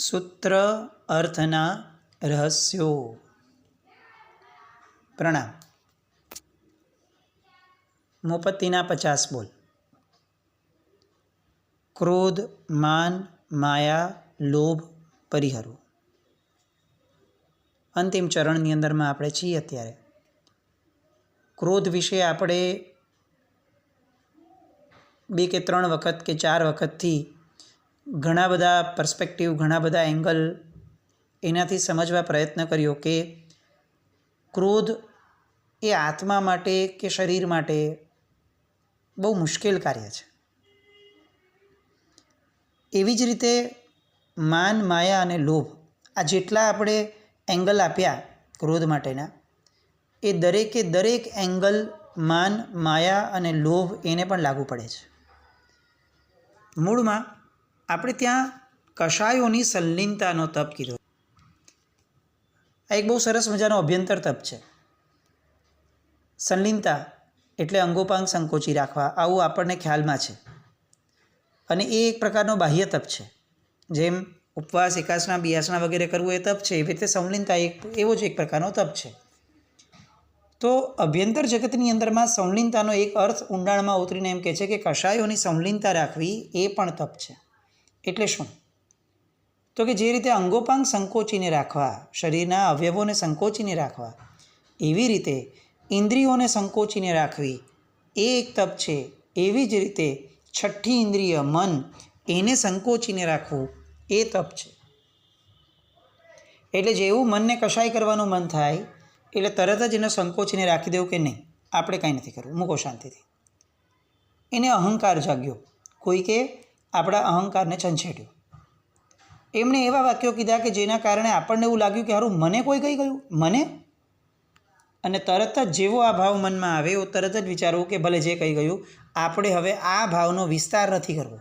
સૂત્ર અર્થના રહસ્યો. પ્રણામ. મોપત્તીના 50 બોલ. ક્રોધ, માન, માયા, લોભ પરિહરો. અંતિમ ચરણની અંદરમાં આપણે છીએ અત્યારે. ક્રોધ વિશે આપણે 2 કે 3 વખત કે 4 વખતથી ઘણા બધા પર્સપેક્ટિવ, ઘણા બધા એંગલ એનાથી સમજવા પ્રયત્ન કર્યો કે ક્રોધ એ આત્મા માટે કે શરીર માટે બહુ મુશ્કેલ કાર્ય છે. એવી જ રીતે માન, માયા અને લોભ, આ જેટલા આપણે એંગલ આપ્યા ક્રોધ માટેના, એ દરેકે દરેક એંગલ માન, માયા અને લોભ એને પણ લાગુ પડે છે. મૂળમાં આપણે ત્યાં કષાયોની સંલીનતાનો તપ કીધો. આ એક બહુ સરસ મજાનો અભ્યંતર તપ છે. સંલીનતા એટલે અંગોપાંગ સંકોચી રાખવા, આવું આપણને ખ્યાલમાં છે. અને એ એક પ્રકારનો બાહ્ય તપ છે. જેમ ઉપવાસ, એકાસના, બિયાસના વગેરે કરવું એ તપ છે, એવી રીતે સંલીનતા એવો જ એક પ્રકારનો તપ છે. તો અભ્યંતર જગતની અંદરમાં સંલીનતાનો એક અર્થ ઊંડાણમાં ઉતરીને એમ કહે છે કે કષાયોની સંલીનતા રાખવી એ પણ તપ છે. એટલે શું? તો કે જે રીતે અંગોપાંગ સંકોચીને રાખવા, શરીરના અવયવોને સંકોચીને રાખવા, એવી રીતે ઇન્દ્રિયોને સંકોચીને રાખવી એ એક તપ છે. એવી જ રીતે છઠ્ઠી ઇન્દ્રિય મન, એને સંકોચીને રાખવું એ તપ છે. એટલે જેવું મનને કશાય કરવાનું મન થાય એટલે તરત જ એને સંકોચીને રાખી દેવું કે નહીં, આપણે કાંઈ નથી કરવું, મૂકો શાંતિથી. એને અહંકાર જાગ્યો, કોઈકે આપણા અહંકારને છંછેડ્યો. એમણે એવા વાક્યો કીધા કે જેના કારણે આપણને એવું લાગ્યું કે હારું મને કોઈ કહી ગયું, મને. અને તરત જ જેવો આ ભાવ મનમાં આવે એવું તરત જ વિચારવું કે ભલે જે કહી ગયું, આપણે હવે આ ભાવનો વિસ્તાર નથી કરવો,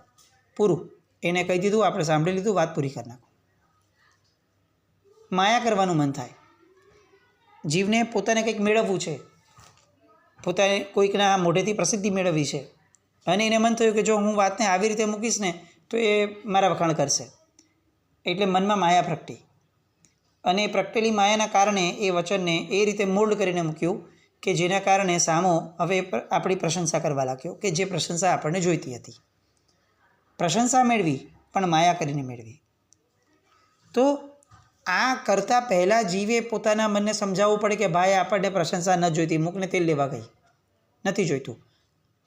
પૂરું. એને કહી દીધું, આપણે સાંભળી લીધું, વાત પૂરી કરી નાખો. માયા કરવાનું મન થાય. જીવને પોતાને કંઈક મેળવવું છે, પોતાને કોઈકના મોઢેથી પ્રસિદ્ધિ મેળવવી છે, અને એને મન થયું કે જો હું વાતને આવી રીતે મૂકીશ ને તો એ મારા વખાણ કરશે. એટલે મનમાં માયા પ્રગટી, અને પ્રગટેલી માયાના કારણે એ વચનને એ રીતે મોલ્ડ કરીને મૂક્યું કે જેના કારણે સામો હવે આપણી પ્રશંસા કરવા લાગ્યો, કે જે પ્રશંસા આપણને જોઈતી હતી. પ્રશંસા મેળવી પણ માયા કરીને મેળવી. તો આ કરતાં પહેલાં જીવે પોતાના મનને સમજાવવું પડે કે ભાઈ આપણને પ્રશંસા ન જોઈતી, મૂકને તેલ લેવા ગઈ, નથી જોઈતું.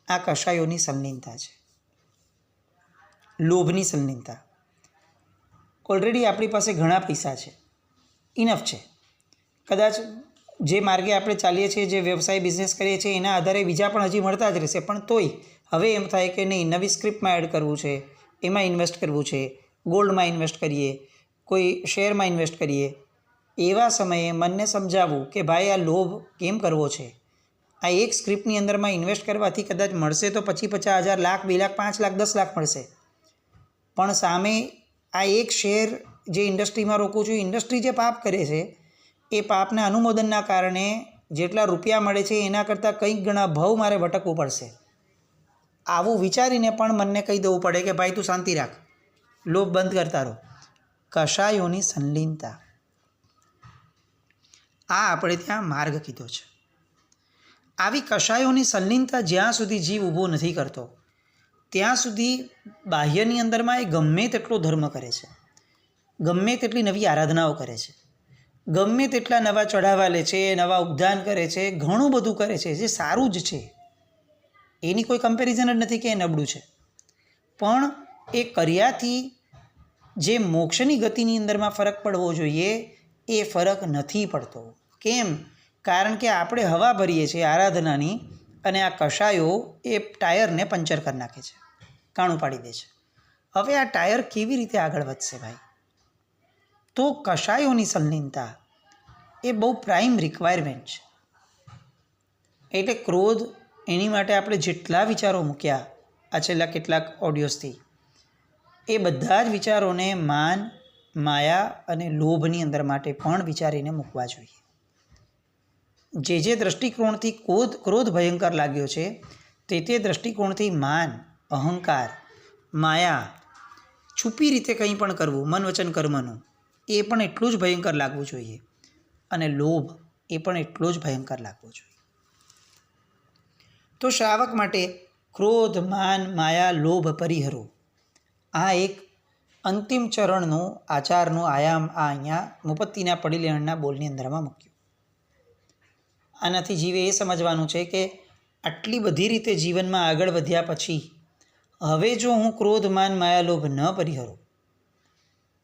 આ કષાયોની સંલીનતા છે, લોભની સંલીનતા. ઓલરેડી આપણી પાસે ઘણા પૈસા છે, ઇનફ છે. કદાચ જે માર્ગે આપણે ચાલીએ છીએ, જે વ્યવસાય બિઝનેસ કરીએ છીએ, એના આધારે બીજા પણ હજી મળતા જ રહેશે. પણ તોય હવે એમ થાય કે નહીં, નવી સ્ક્રિપ્ટમાં એડ કરવું છે, એમાં ઇન્વેસ્ટ કરવું છે, ગોલ્ડમાં ઇન્વેસ્ટ કરીએ, કોઈ શેરમાં ઇન્વેસ્ટ કરીએ. એવા સમયે મનને સમજાવવું કે ભાઈ આ લોભ કેમ કરવો છે. આ એક સ્ક્રિપ્ટની અંદરમાં ઇન્વેસ્ટ કરવાથી કદાચ મળશે તો 50,000, લાખ, 2 લાખ, 5 લાખ, 10 લાખ મળશે. પણ સામે આ એક શેર જે ઇન્ડસ્ટ્રીમાં રોકું છું, ઇન્ડસ્ટ્રી જે પાપ કરે છે એ પાપના અનુમોદનના કારણે જેટલા રૂપિયા મળે છે એના કરતાં કંઈક ગણા ભાવ મારે ભટકવું પડશે. આવું વિચારીને પણ મનને કહી દેવું પડે કે ભાઈ તું શાંતિ રાખ, લોભ બંધ કરતા રહો. કષાયોની સંલીનતા, આ આપણે ત્યાં માર્ગ કીધો છે. આવી કષાયોની સંલીનતા જ્યાં સુધી જીવ ઊભો નથી કરતો ત્યાં સુધી બાહ્યની અંદરમાં એ ગમે તેટલો ધર્મ કરે છે, ગમે તેટલી નવી આરાધનાઓ કરે છે, ગમે તેટલા નવા ચઢાવા લે છે, નવા ઉપદાન કરે છે, ઘણું બધું કરે છે જે સારું જ છે, એની કોઈ કમ્પેરિઝન જ નથી કે એ નબળું છે. પણ એ કર્યાથી જે મોક્ષની ગતિની અંદરમાં ફરક પડવો જોઈએ એ ફરક નથી પડતો. કેમ? કારણ કે આપણે હવા ભરીએ છીએ આરાધનાની, અને આ કષાયો એ ટાયરને પંચર કરી નાખે છે, કાણું પાડી દે છે. હવે આ ટાયર કેવી રીતે આગળ વધશે ભાઈ? તો કષાયોની સંલીનતા એ બહુ પ્રાઇમ રિક્વાયરમેન્ટ છે. એટલે ક્રોધ, એની માટે આપણે જેટલા વિચારો મૂક્યા આ છેલ્લા કેટલાક ઓડિયોઝથી, એ બધા જ વિચારોને માન, માયા અને લોભની અંદર માટે પણ વિચારીને મૂકવા જોઈએ. જે દૃષ્ટિકોણથી ક્રોધ ભયંકર લાગ્યો છે તે દ્રષ્ટિકોણથી માન, અહંકાર, માયા, છુપી રીતે કંઈ પણ કરવું, મન વચન કર્મનું, એ પણ એટલું જ ભયંકર લાગવું જોઈએ. અને લોભ એ પણ એટલો જ ભયંકર લાગવો જોઈએ. તો શ્રાવક માટે ક્રોધ, માન, માયા, લોભ પરિહરો, આ એક અંતિમ ચરણનું આચારનું આયામ આ અહીંયા મુપત્તિના પડીલેણના બોલની અંદરમાં મૂક્યું. આનાથી જીવે એ સમજવાનું છે કે આટલી બધી રીતે જીવનમાં આગળ વધ્યા પછી હવે જો હું ક્રોધ, માન, માયા, લોભ ન પરિહરું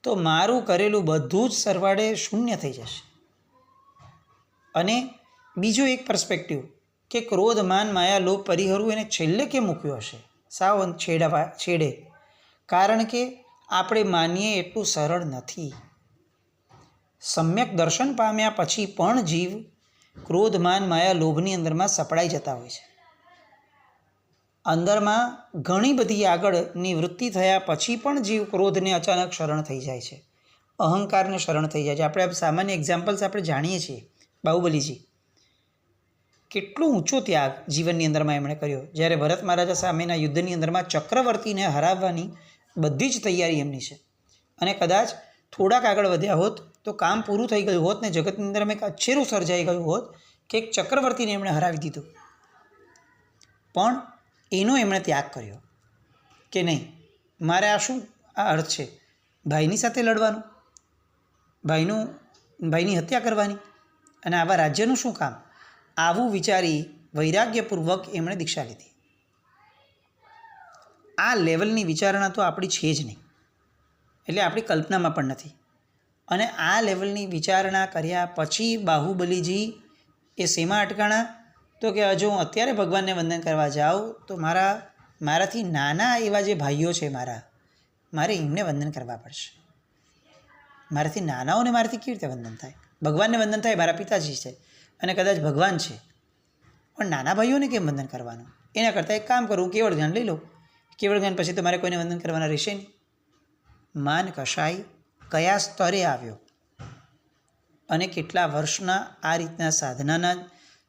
તો મારું કરેલું બધું જ સરવાળે શૂન્ય થઈ જશે. અને બીજો એક પર્સપેક્ટિવ કે ક્રોધ, માન, માયા, લોભ પરિહરવું એને છેલ્લે કેમ મૂક્યો હશે, સાવ છેડે, કારણ કે આપણે માનીએ એટલું સરળ નથી. સમ્યક દર્શન પામ્યા પછી પણ જીવ ક્રોધ, માન, માયા, લોભની અંદરમાં સપડાઈ જતા હોય છે. અંદરમાં ઘણી બધી આગળની વૃત્તિ થયા પછી પણ જીવ ક્રોધને અચાનક શરણ થઈ જાય છે, અહંકારને શરણ થઈ જાય છે. આપણે સામાન્ય એક્ઝામ્પલ્સ આપણે જાણીએ છીએ. બાહુબલીજી કેટલો ઊંચો ત્યાગ જીવનની અંદરમાં એમણે કર્યો. જ્યારે ભરત મહારાજા સામેના યુદ્ધની અંદરમાં ચક્રવર્તીને હરાવવાની બધી જ તૈયારી એમની છે, અને કદાચ થોડાક આગળ વધ્યા હોત તો કામ પૂરું થઈ ગયું હોત ને જગતની અંદરમાં એક અચ્છેરું સર્જાઈ ગયું હોત કે એક ચક્રવર્તીને એમણે હરાવી દીધું. પણ એનો એમણે ત્યાગ કર્યો કે નહીં, મારે આ શું આ અર્થ છે ભાઈની સાથે લડવાનું, ભાઈની હત્યા કરવાની, અને આવા રાજ્યનું શું કામ? આવું વિચારી વૈરાગ્યપૂર્વક એમણે દીક્ષા લીધી. આ લેવલની વિચારણા તો આપણી છે જ નહીં, એટલે આપણી કલ્પનામાં પણ નથી. અને આ લેવલની વિચારણા કર્યા પછી બાહુબલીજી એ શેમાં અટકાણા? તો કે હજુ હું અત્યારે ભગવાનને વંદન કરવા જાઉં તો મારાથી નાના એવા જે ભાઈઓ છે મારે એમને વંદન કરવા પડશે. મારાથી નાનાઓને મારાથી કેવી રીતે વંદન થાય? ભગવાનને વંદન થાય, મારા પિતાજી છે અને કદાચ ભગવાન છે, પણ નાના ભાઈઓને કેમ વંદન કરવાનું? એના કરતાં એક કામ કરું, કેવળ જ્ઞાન લઈ લો. કેવળ જ્ઞાન પછી તમારે કોઈને વંદન કરવાના રહેશે નહીં. માન કશાય કયા સ્તરે આવ્યો અને કેટલા વર્ષના આ રીતના સાધનાના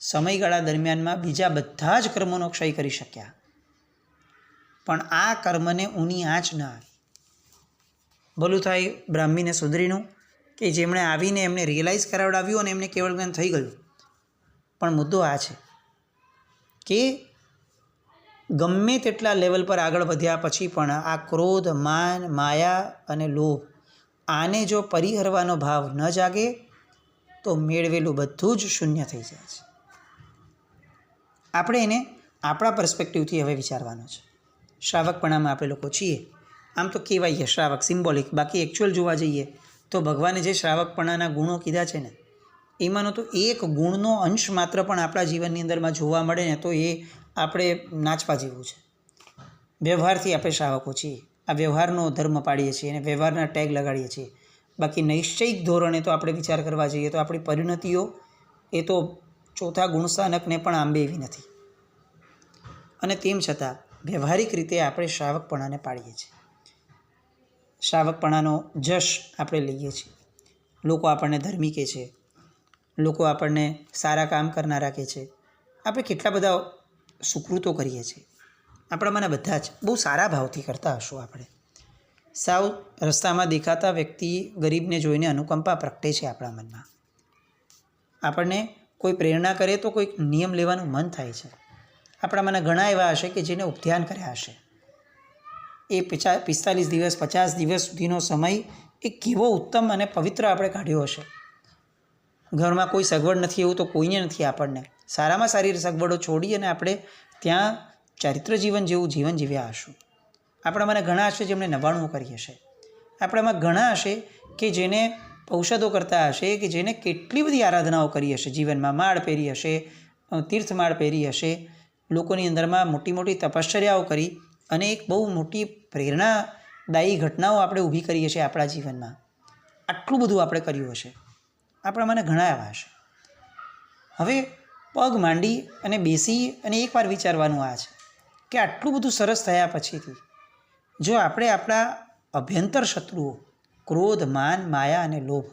સમયગાળા દરમિયાનમાં બીજા બધા જ કર્મોનો ક્ષય કરી શક્યા, પણ આ કર્મને ઊની આંચ ન આવી. ભલું થાય બ્રાહ્મીને સુધરીનું કે જેમણે આવીને એમને રિયલાઇઝ કરાવડાવ્યું અને એમને કેવળ જ્ઞાન થઈ ગયું. પણ મુદ્દો આ છે કે ગમે તેટલા લેવલ પર આગળ વધ્યા પછી પણ આ ક્રોધ, માન, માયા અને લોભ, આને જો પરિહરવાનો ભાવ ન જાગે તો મેળવેલું બધું જ શૂન્ય થઈ જાય છે. આપણે એને આપણા પર્સપેક્ટિવથી હવે વિચારવાનો છે. શ્રાવકપણામાં આપણે લોકો છીએ, આમ તો કહેવાય શ્રાવક સિમ્બોલિક, બાકી એકચ્યુઅલ જોવા જઈએ તો ભગવાને જે શ્રાવકપણાના ગુણો કીધા છે ને, એમાંનો તો એક ગુણનો અંશ માત્ર પણ આપણા જીવનની અંદરમાં જોવા મળે ને તો એ આપણે નાચવા જેવું છે. વ્યવહારથી આપણે શ્રાવકો છીએ, આ વ્યવહારનો ધર્મ પાડીએ છીએ અને વ્યવહારના ટેગ લગાડીએ છીએ. બાકી નૈશ્ચિક ધોરણે તો આપણે વિચાર કરવા જઈએ તો આપણી પરિણતિઓ એ તો ચોથા ગુણસ્થાનકને પણ આંબે એવી નથી. અને તેમ છતાં વ્યવહારિક રીતે આપણે શ્રાવકપણાને પાડીએ છીએ. શ્રાવકપણાનો જશ આપણે લઈએ છીએ. લોકો આપણને ધાર્મિક કહે છે, લોકો આપણને સારા કામ કરનારા કહે છે, આપણે કેટલા બધા સુકૃતો કરીએ છીએ. આપણામાંના બધા જ બહુ સારા ભાવથી કરતા હશો. આપણે સાવ રસ્તામાં દેખાતા વ્યક્તિ ગરીબને જોઈને અનુકંપા પ્રગટે છે આપણા મનમાં. આપણને કોઈ પ્રેરણા કરે તો કોઈક નિયમ લેવાનું મન થાય છે. આપણામાંના ઘણા એવા હશે કે જેને ઉપધ્યાન કર્યા હશે. એ 45 દિવસ 50 દિવસ સુધીનો સમય એ કેવો ઉત્તમ અને પવિત્ર આપણે કાઢ્યો હશે. ઘરમાં કોઈ સગવડ નથી એવું તો કોઈને નથી. આપણને સારામાં સારી સગવડો છોડી અને આપણે ત્યાં ચારિત્ર જીવન જેવું જીવન જીવ્યા હશું. આપણામાં ઘણા હશે જેમણે નવાણું કરી હશે. આપણામાં ઘણા હશે કે જેને ઔષધો કરતા હશે, કે જેને કેટલી બધી આરાધનાઓ કરી હશે જીવનમાં. માળ પહેરી હશે, તીર્થમાળ પહેરી હશે, લોકોની અંદરમાં મોટી મોટી તપશ્ચર્યાઓ કરી અને એક બહુ મોટી પ્રેરણાદાયી ઘટનાઓ આપણે ઊભી કરી હશે આપણા જીવનમાં. આટલું બધું આપણે કર્યું હશે. આપણામાં ઘણા એવા હશે. હવે પગ માંડી અને બેસી અને એકવાર વિચારવાનું આ છે કે આટલું બધું સરસ થયા પછીથી જો આપણે આપણા અભ્યંતર શત્રુઓ ક્રોધ, માન, માયા અને લોભ,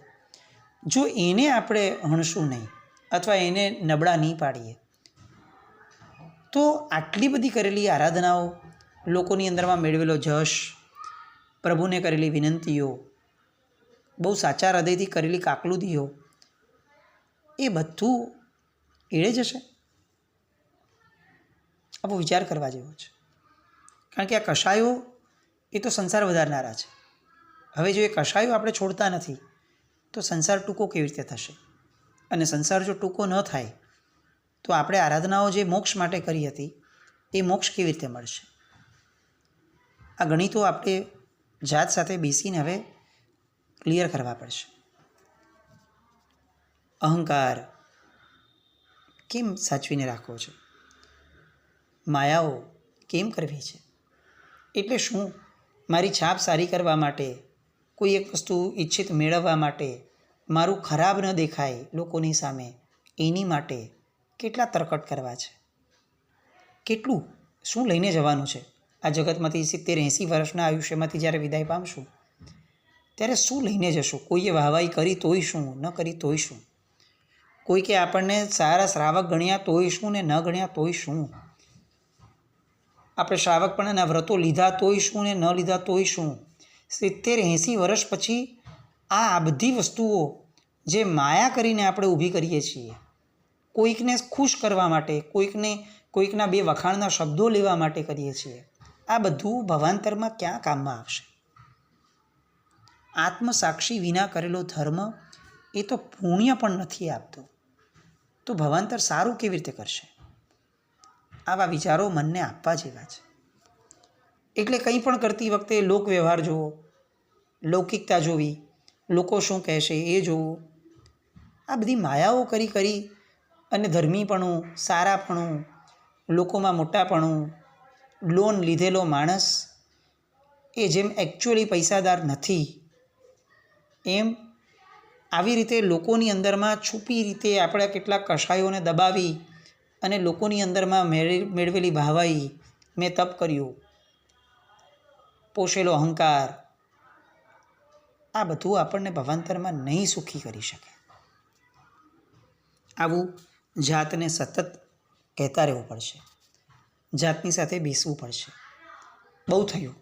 જો એને આપણે હણશું નહીં અથવા એને નબળા નહીં પાડીએ તો આટલી બધી કરેલી આરાધનાઓ, લોકોની અંદરમાં મેળવેલો જશ, પ્રભુને કરેલી વિનંતીઓ, બહુ સાચા હૃદયથી કરેલી કાકલુદીઓ, એ બધું એળે જશે? આ બહુ વિચાર કરવા જેવો છે. કારણ કે આ કશાયો એ તો સંસાર વધારનારા છે. હવે જો એ કશાયો આપણે છોડતા નથી તો સંસાર ટૂંકો કેવી રીતે થશે? અને સંસાર જો ટૂંકો ન થાય તો આપણે આરાધનાઓ જે મોક્ષ માટે કરી હતી એ મોક્ષ કેવી રીતે મળશે? આ ગણિતો આપણે જાત સાથે બેસીને હવે ક્લિયર કરવા પડશે. અહંકાર કેમ સાચવીને રાખવો છે? માયાઓ કેમ કરવી છે? એટલે શું? મારી છાપ સારી કરવા માટે, કોઈ એક વસ્તુ ઈચ્છિત મેળવવા માટે, મારું ખરાબ ન દેખાય લોકોની સામે, એની માટે કેટલા તરકટ કરવા છે? કેટલું શું લઈને જવાનું છે? આ જગતમાંથી 70-80 વર્ષના આયુષ્યમાંથી જ્યારે વિદાય પામશું ત્યારે શું લઈને જશું? કોઈએ વાહવાઈ કરી તોય શું, ન કરી તોય શું? કોઈ કે આપણને સારા શ્રાવક ગણ્યા તોય શું ને ન ગણ્યા તોય શું? આપણે શ્રાવકપણાના વ્રતો લીધા તોય શું ને ન લીધા તોય શું? 70-80 વર્ષ પછી આ બધી વસ્તુઓ જે માયા કરીને આપણે ઊભી કરીએ છીએ, કોઈકને ખુશ કરવા માટે, કોઈકના બે વખાણના શબ્દો લેવા માટે કરીએ છીએ, આ બધું ભવાંતરમાં ક્યાં કામમાં આવશે? આત્મસાક્ષી વિના કરેલો ધર્મ એ તો પુણ્ય પણ નથી આપતો, તો ભવાંતર સારું કેવી રીતે કરશે? આવા વિચારો મનને આપવા જેવા છે. એટલે કંઈ પણ કરતી વખતે લોક વ્યવહાર જોવો, લૌકિકતા જોવી, લોકો શું કહેશે એ જોવું, આ બધી માયાઓ કરી અને ધર્મીપણું, સારાપણું, લોકોમાં મોટાપણું, લોન લીધેલો માણસ એ જેમ એકચ્યુઅલી પૈસાદાર નથી એમ આવી રીતે લોકોની અંદરમાં છુપી રીતે આપણે કેટલાક કશાયોને દબાવી અને લોકોની અંદરમાં મેળવેલી ભાવાઈ, મેં તપ કર્યું, પોષેલો અહંકાર, આ બધું આપણને ભવાંતરમાં નહીં સુખી કરી શકે. આવું જાતને સતત કહેતા રહેવું પડશે, જાતની સાથે બેસવું પડશે. બહુ થયું,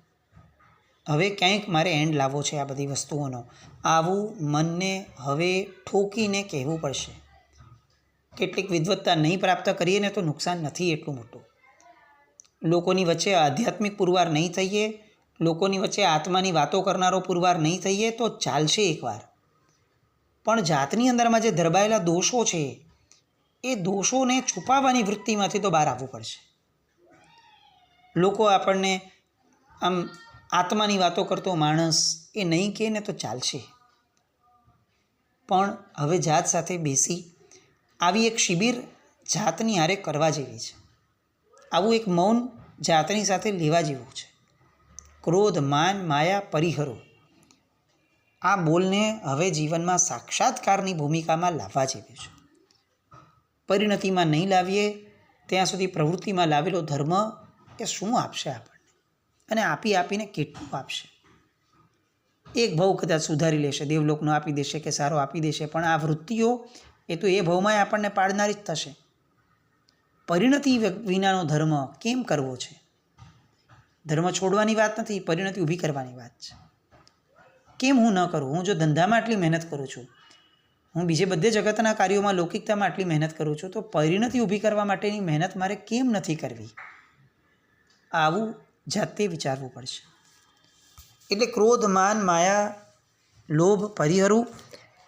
હવે ક્યાંક મારે એન્ડ લાવવો છે આ બધી વસ્તુઓનો. આવું મનને હવે ઠોકીને કહેવું પડશે. કેટલીક વિદ્વત્તા નહીં પ્રાપ્ત કરીએ ને તો નુકસાન નથી એટલું મોટું. લોકોની વચ્ચે આધ્યાત્મિક પુરવાર નહીં થઈએ, લોકોની વચ્ચે આત્માની વાતો કરનારો પુરવાર નહીં થઈએ તો ચાલશે એકવાર, પણ જાતની અંદરમાં જે ધરબાયેલા દોષો છે એ દોષોને છુપાવવાની વૃત્તિમાંથી તો બહાર આવવું પડશે. લોકો આપણને આમ આત્માની વાતો કરતો માણસ એ નહીં કહે ને તો ચાલશે, પણ હવે જાત સાથે બેસી આવી એક શિબિર જાતની હારે કરવા જેવી છે. આવું એક મૌન જાતની સાથે લેવા જેવું છે. ક્રોધ, માન, માયા પરિહરો, આ બોલને હવે જીવનમાં સાક્ષાત્કારની ભૂમિકામાં લાવવા જેવી છે. પરિણતિમાં નહીં લાવીએ ત્યાં સુધી પ્રવૃત્તિમાં લાવેલો ધર્મ એ શું આપશે આપણને, અને આપીને કેટલું આપશે? એક ભાવ કદાચ સુધારી લેશે, દેવલોકનો આપી દેશે કે સારો આપી દેશે, પણ આ વૃત્તિઓ એ તો એ ભાવમાં આપણને પાડનારી જ થશે. પરિણતિ વિનાનો ધર્મ કેમ કરવો છે? ધર્મ છોડવાની વાત નથી, પરિણતિ ઊભી કરવાની વાત છે. કેમ હું ન કરું? હું જો ધંધામાં આટલી મહેનત કરું છું, હું બીજે બધે જગતના કાર્યોમાં લૌકિકતામાં આટલી મહેનત કરું છું, તો પરિણતિ ઊભી કરવા માટેની મહેનત મારે કેમ નથી કરવી? આવું જાતે વિચારવું પડશે. એટલે ક્રોધ, માન, માયા, લોભ પરિહરું,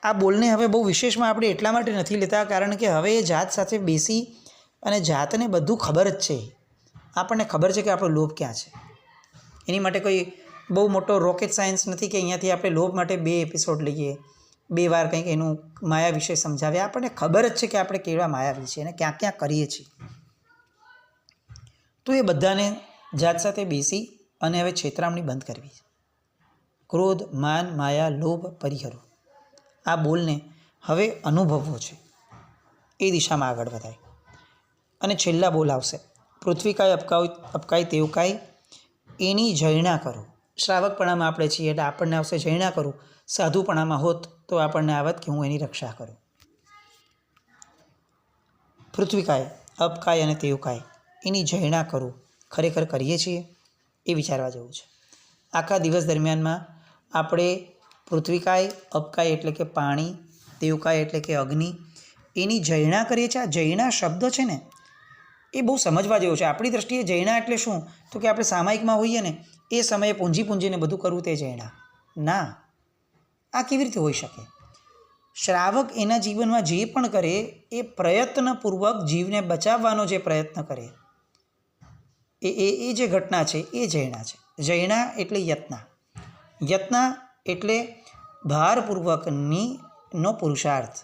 આ બોલને હવે બહુ વિશેષમાં આપણે એટલા માટે નથી લેતા કારણ કે હવે એ જાત સાથે બેસી અને જાતને બધું ખબર જ છે. આપણને ખબર છે કે આપણો લોભ ક્યાં છે. એની માટે કોઈ બહુ મોટો રોકેટ સાયન્સ નથી કે અહીંયાથી આપણે લોભ માટે 2 એપિસોડ લઈએ, 2 વાર કંઈક એનું માયા વિશે સમજાવીએ. આપણને ખબર જ છે કે આપણે કેવા માયાવી છીએ અને ક્યાં ક્યાં કરીએ છીએ. તો એ બધાને જાત સાથે બેસી અને હવે છેતરામણી બંધ કરવી. ક્રોધ, માન, માયા, લોભ પરિહરો, આ બોલને હવે અનુભવવો છે. એ દિશામાં આગળ વધાય. અને છેલ્લા બોલ આવશે, પૃથ્વીકાય અપકાય તેવકાય એની જયણા કરો. શ્રાવકપણામાં આપણે છીએ એટલે આપણને આવશે જયણા કરું. સાધુપણામાં હોત તો આપણને આવત કે હું એની રક્ષા કરું. પૃથ્વીકાય, અપકાય અને તેવકાય એની જયણા કરું. ખરેખર કરીએ છીએ એ વિચારવા જેવું છે. આખા દિવસ દરમિયાનમાં આપણે પૃથ્વીકાય, અપકાય એટલે કે પાણી, દેવકાય એટલે કે અગ્નિ, એની જૈણા કરીએ છીએ. આ જૈણા શબ્દ છે ને એ બહુ સમજવા જેવો છે. આપણી દૃષ્ટિએ જૈણા એટલે શું? તો કે આપણે સામાયિકમાં હોઈએ ને એ સમયે પૂંજીને બધું કરવું તે જૈણા. ના, આ કેવી રીતે હોઈ શકે? શ્રાવક એના જીવનમાં જે પણ કરે એ પ્રયત્નપૂર્વક જીવને બચાવવાનો જે પ્રયત્ન કરે એ જે ઘટના છે એ જૈણા છે. જૈણા એટલે યત્ના. યત્ના એટલે ભારપૂર્વકનો પુરુષાર્થ,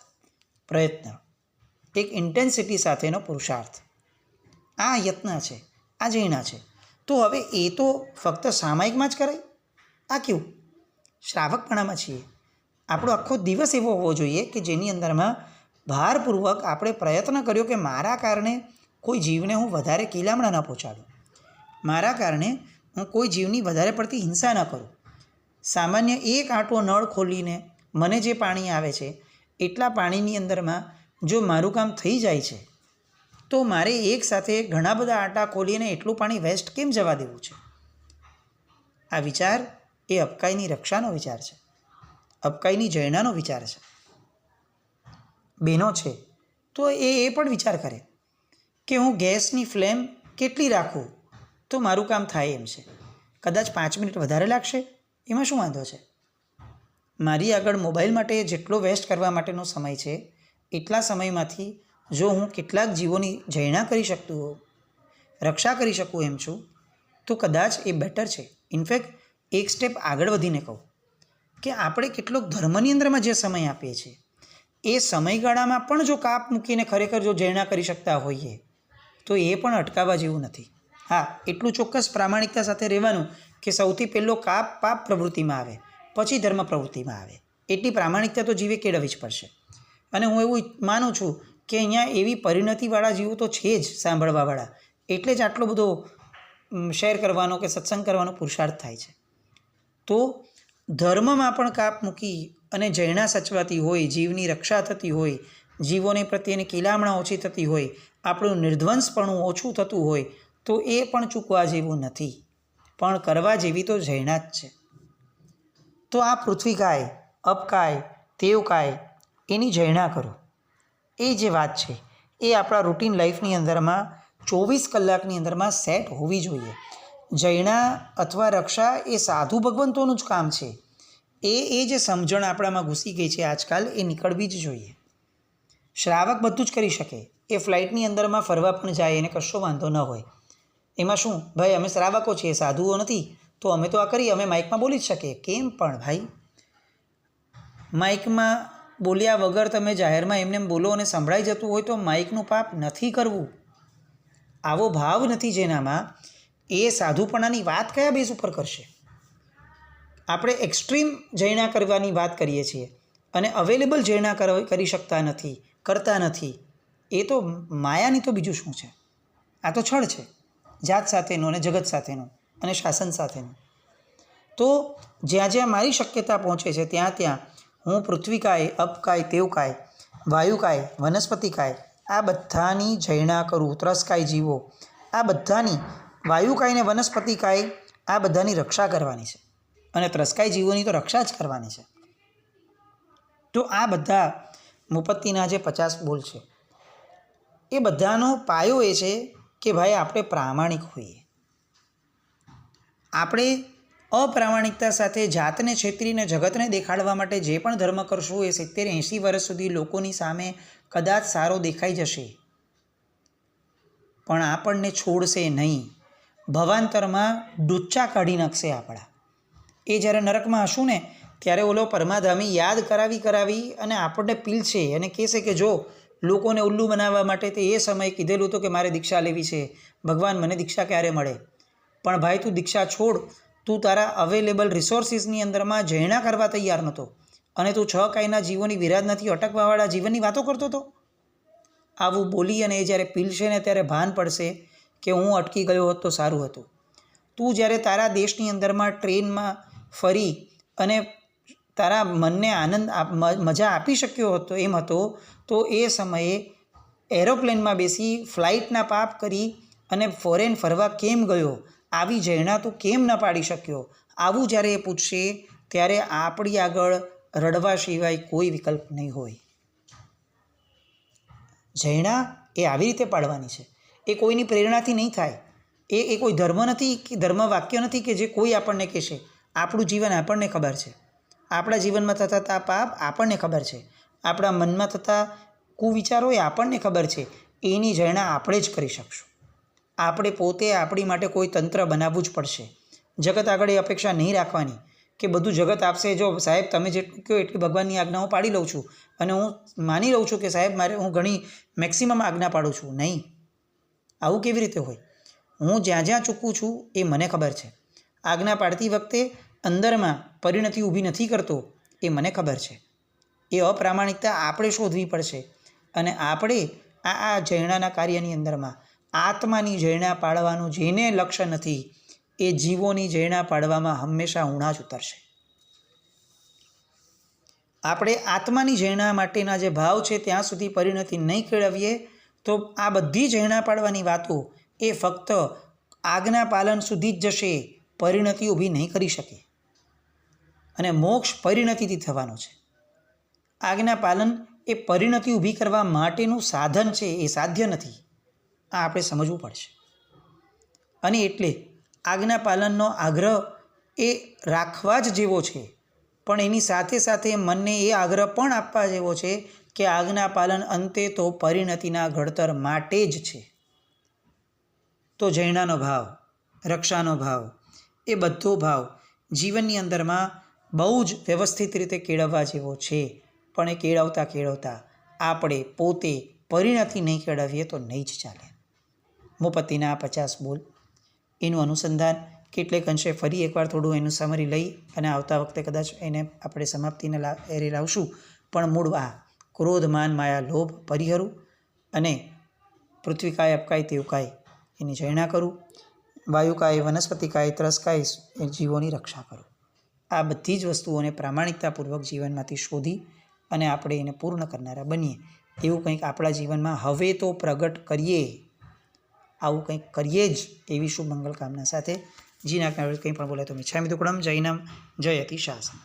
પ્રયત્ન, એક ઇન્ટેન્સિટી સાથેનો પુરુષાર્થ. આ યત્ના છે, આ જૈણા છે. તો હવે એ તો ફક્ત સામાયિકમાં જ કરાય. આ કેવું? શ્રાવકપણામાં છીએ. આપણો આખો દિવસ એવો હોવો જોઈએ કે જેની અંદરમાં ભારપૂર્વક આપણે પ્રયત્ન કર્યો કે મારા કારણે કોઈ જીવને હું વધારે કીલામણા ન પહોંચાડું, મારા કારણે હું કોઈ જીવની વધારે પડતી હિંસા ન કરું. સામાન્ય એક આંટો નળ ખોલીને મને જે પાણી આવે છે એટલા પાણીની અંદરમાં જો મારું કામ થઈ જાય છે તો મારે એકસાથે ઘણા બધા આંટા ખોલીને એટલું પાણી વેસ્ટ કેમ જવા દેવું છે? આ વિચાર એ અપકાયની રક્ષાનો વિચાર છે, અપકાયની જૈણાનો વિચાર છે. બહેનો છે તો એ પણ વિચાર કરે કે હું ગેસની ફ્લેમ કેટલી રાખું તો મારું કામ થાય એમ છે. કદાચ 5 મિનિટ વધારે લાગશે, એમાં શું વાંધો છે? મારી આગળ મોબાઈલ માટે જેટલો વેસ્ટ કરવા માટેનો સમય છે એટલા સમયમાંથી જો હું કેટલાક જીવોની જૈણા કરી શકતું હોઉં, રક્ષા કરી શકું એમ છું, તો કદાચ એ બેટર છે. ઇનફેક્ટ એક સ્ટેપ આગળ વધીને કહું કે આપણે કેટલોક ધર્મની અંદરમાં જે સમય આપીએ છીએ એ સમયગાળામાં પણ જો કાપ મૂકીને ખરેખર જો જૈણા કરી શકતા હોઈએ તો એ પણ અટકાવવા જેવું નથી. હા, એટલું ચોક્કસ પ્રામાણિકતા સાથે રહેવાનું કે સૌથી પહેલો કાપ પાપ પ્રવૃત્તિમાં આવે, પછી ધર્મ પ્રવૃત્તિમાં આવે. એટલી પ્રામાણિકતા તો જીવે કેળવવી જ પડશે. અને હું એવું માનું છું કે અહીંયા એવી પરિણતિવાળા જીવો તો છે જ સાંભળવાવાળા, એટલે જ આટલો બધો શેર કરવાનો કે સત્સંગ કરવાનો પુરુષાર્થ થાય છે. તો ધર્મમાં પણ કાપ મૂકી અને જૈણા સચવાતી હોય, જીવની રક્ષા થતી હોય, જીવોને પ્રત્યેની કીલામણા ઓછી થતી હોય, આપણું નિર્ધ્વંસપણું ઓછું થતું હોય તો એ પણ ચૂકવા જેવું નથી, પણ કરવા જેવી તો જૈણા જ છે. તો આ પૃથ્વીકાય, અપકાય, તેવકાય એની જૈણા કરો. એ જે વાત છે એ આપણા રૂટીન લાઈફની અંદરમાં 24 કલાકની અંદરમાં સેટ હોવી જોઈએ. જૈણા અથવા રક્ષા એ સાધુ ભગવંતોનું જ કામ છે. એ જે સમજણ આપણામાં ઘૂસી ગઈ છે આજકાલ એ નીકળવી જ જોઈએ. શ્રાવક બધું જ કરી શકે, એ ફ્લાઇટની અંદરમાં ફરવા પણ જાય, એને કશો વાંધો ન હોય. એમાં શું ભાઈ, અમે શ્રાવકો છીએ, સાધુઓ નથી, તો અમે તો આ કરીએ, અમે માઇકમાં બોલી જ શકીએ. કેમ પણ ભાઈ, માઇકમાં બોલ્યા વગર તમે જાહેરમાં એમને બોલો અને સંભળાઈ જતું હોય તો માઇકનું પાપ નથી કરવું. આવો ભાવ નથી જેનામાં, એ સાધુપણાની વાત કયા બેઝ ઉપર કરશે? આપણે એક્સ્ટ્રીમ જૈણા કરવાની વાત કરીએ છીએ અને અવેલેબલ જૈણા કરી શકતા નથી, કરતા નથી. એ તો માયાની તો બીજું શું છે? આ તો છળ છે, જાત સાથેનો અને જગત સાથેનો અને શાસન સાથેનો. તો જ્યાં જ્યાં મારી શક્યતા પહોંચે છે ત્યાં ત્યાં હું પૃથ્વીકાય, અપકાય, તેવકાય, વાયુકાય, વનસ્પતિકાય આ બધાની જૈણા કરું. ત્રસકાય જીવો આ બધાની, વાયુકાય ને વનસ્પતિકાય આ બધાની રક્ષા કરવાની છે અને ત્રસકાય જીવોની તો રક્ષા જ કરવાની છે. તો આ બધા મુપત્તિના જે 50 બોલ છે એ બધાનો પાયો એ છે કે ભાઈ આપણે પ્રામાણિક હોઈએ. આપણે અપ્રામાણિકતા સાથે જાતને છેતરીને જગતને દેખાડવા માટે જે પણ ધર્મ કરશું એ 70-80 વર્ષ સુધી લોકોની સામે કદાચ સારો દેખાઈ જશે, પણ આપણને છોડશે નહીં. ભવાંતરમાં ડૂચા કાઢી નાખશે આપણા. એ જ્યારે નરકમાં હશું ને ત્યારે ઓલો પરમાધામી યાદ કરાવી અને આપણને પીલશે અને કહેશે કે જો લોકોને ઉલ્લુ બનાવવા માટે તે એ સમયે કીધેલું હતું કે મારે દીક્ષા લેવી છે, ભગવાન મને દીક્ષા ક્યારે મળે? પણ ભાઈ તું દીક્ષા છોડ, તું તારા અવેલેબલ રિસોર્સિસની અંદરમાં જૈણા કરવા તૈયાર નહોતો અને તું 6 કાયના જીવોની વિરાધનાથી અટકવાવાળા જીવનની વાતો કરતો હતો. આવું બોલી અને એ જ્યારે પીલશે ને ત્યારે ભાન પડશે કે હું અટકી ગયો હોત તો સારું હતું. તું જ્યારે તારા દેશની અંદરમાં ટ્રેનમાં ફરી અને તારા મનને આનંદ મજા આપી શક્યો હતો એમ હતો, તો એ સમયે એરોપ્લેનમાં બેસી ફ્લાઇટના પાપ કરી અને ફોરેન ફરવા કેમ ગયો? આવી જૈણા તું કેમ ન પાડી શક્યો? આવું જ્યારે એ પૂછશે ત્યારે આપણી આગળ રડવા સિવાય કોઈ વિકલ્પ નહીં હોય. જૈણા એ આવી રીતે પાળવાની છે. એ કોઈની પ્રેરણાથી નહીં થાય. એ કોઈ ધર્મ નથી કે ધર્મ વાક્ય નથી કે જે કોઈ આપણને કહેશે. આપણું જીવન આપણને ખબર છે. આપણા જીવનમાં થતા પાપ આપણને ખબર છે. આપણા મનમાં થતા કુવિચારો એ આપણને ખબર છે. એની જૈણા આપણે જ કરી શકશું. આપણે પોતે આપણી માટે કોઈ તંત્ર બનાવવું જ પડશે. જગત આગળ એ અપેક્ષા નહીં રાખવાની કે બધું જગત આપશે. જો સાહેબ તમે જેટલું કહો એટલી ભગવાનની આજ્ઞા હું પાડી લઉં છું અને હું માની લઉં છું કે સાહેબ હું ઘણી મેક્સિમમ આજ્ઞા પાડું છું. નહીં, આવું કેવી રીતે હોય? હું જ્યાં જ્યાં ચૂકું છું એ મને ખબર છે. આજ્ઞા પાડતી વખતે અંદરમાં પરિણતિ ઊભી નથી કરતો એ મને ખબર છે. એ અપ્રામાણિકતા આપણે શોધવી પડશે અને આપણે આ જૈણાના કાર્યની અંદરમાં આત્માની જૈણા પાડવાનું જેને લક્ષ્ય નથી એ જીવોની જૈણા પાડવામાં હંમેશા ઊણા જ ઉતરશે. આપણે આત્માની જૈણા માટેના જે ભાવ છે ત્યાં સુધી પરિણતિ નહીં કેળવીએ તો આ બધી જૈણા પાડવાની વાતો એ ફક્ત આજ્ઞા પાલન સુધી જ જશે. પરિણતિ ઊભી નહીં કરી શકે અને મોક્ષ પરિણતિથી થવાનો છે. આજ્ઞા પાલન એ પરિણતિ ઊભી કરવા માટેનું સાધન છે, એ સાધ્ય નથી. આ આપણે સમજવું પડશે. અને એટલે આજ્ઞા પાલનનો આગ્રહ એ રાખવા જ જેવો છે, પણ એની સાથે સાથે મનને એ આગ્રહ પણ આપવા જેવો છે કે આજ્ઞા પાલન અંતે તો પરિણતિના ઘડતર માટે જ છે. તો જૈણાનો ભાવ, રક્ષાનો ભાવ, એ બધો ભાવ જીવનની અંદરમાં બહુ જ વ્યવસ્થિત રીતે કેળવવા જેવો છે. પણ એ કેળવતા કેળવતા આપણે પોતે પરિણતિ નહીં કેળવીએ તો નહીં જ ચાલે. મુપત્તિના 50 બોલ એનું અનુસંધાન કેટલેક અંશે ફરી એકવાર થોડું એનું સમરી લઈ અને આવતા વખતે કદાચ એને આપણે સમાપ્તિને લાવશું. પણ મૂળ આ ક્રોધ, માન, માયા, લોભ પરિહરું અને પૃથ્વીકાય, અપકાય, તેવકાય એની જૈણા કરું. વાયુકાય, વનસ્પતિકાય, ત્રસકાય એ જીવોની રક્ષા કરું. આ બધી જ વસ્તુઓને પ્રામાણિકતાપૂર્વક જીવનમાંથી શોધી અને આપણે એને પૂર્ણ કરનારા બનીએ એવું કંઈક આપણા જીવનમાં હવે તો પ્રગટ કરીએ. આવું કંઈક કરીએ જ એવી શુભ મંગલ કામના સાથે. જીના કંઈ પણ બોલે તો મિચ્છામિ દુક્કડમ. જૈનમ જયતિ શાસન.